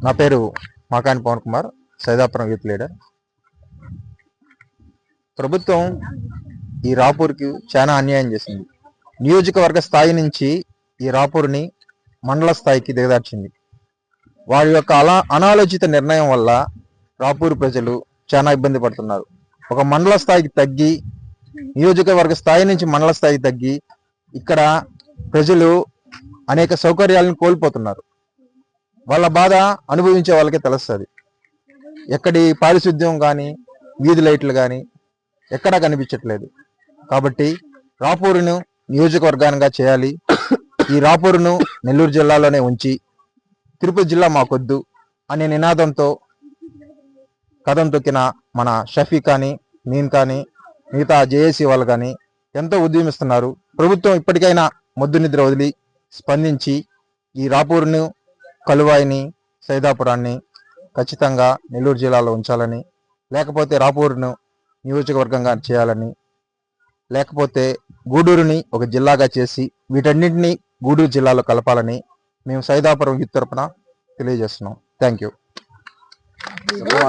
నా పేరు Makani Pawan Kumar, Saidapuram youth leader. ప్రభుత్వం ఈ రాపూర్కి చాలా అన్యాయం చేసింది. నియోజకవర్గ స్థాయి నుంచి ఈ రాపూర్ని మండల స్థాయికి దిగదార్చింది. వారి యొక్క అనాలోచిత నిర్ణయం వల్ల రాపూర్ ప్రజలు చాలా ఇబ్బంది పడుతున్నారు. ఒక మండల స్థాయికి తగ్గి, నియోజకవర్గ స్థాయి నుంచి మండల స్థాయికి తగ్గి, ఇక్కడ ప్రజలు అనేక సౌకర్యాలను కోల్పోతున్నారు. వాళ్ళ బాధ అనుభవించే వాళ్ళకే తెలుస్తుంది. ఎక్కడి పారిశుద్ధ్యం కానీ, వీధి లైట్లు కానీ ఎక్కడా కనిపించట్లేదు. కాబట్టి రాపూరును నియోజకవర్గానిగా చేయాలి. ఈ రాపూరును నెల్లూరు జిల్లాలోనే ఉంచి తిరుపతి జిల్లా మాకొద్దు అనే నినాదంతో కథం తొక్కిన మన షఫీ కానీ, నేను కానీ, మిగతా జేఏసీ వాళ్ళు కానీ ఎంతో ఉద్యమిస్తున్నారు. ప్రభుత్వం ఇప్పటికైనా మొద్దు నిద్ర వదిలి స్పందించి ఈ రాపూరును, కలువాయిని, సైదాపురాన్ని ఖచ్చితంగా నెల్లూరు జిల్లాలో ఉంచాలని, లేకపోతే రాపూరును నియోజకవర్గంగా చేయాలని, లేకపోతే గూడూరుని ఒక జిల్లాగా చేసి వీటన్నింటినీ గూడూరు జిల్లాలో కలపాలని మేము సైదాపురం యూత్ తరపున తెలియజేస్తున్నాం. Thank you.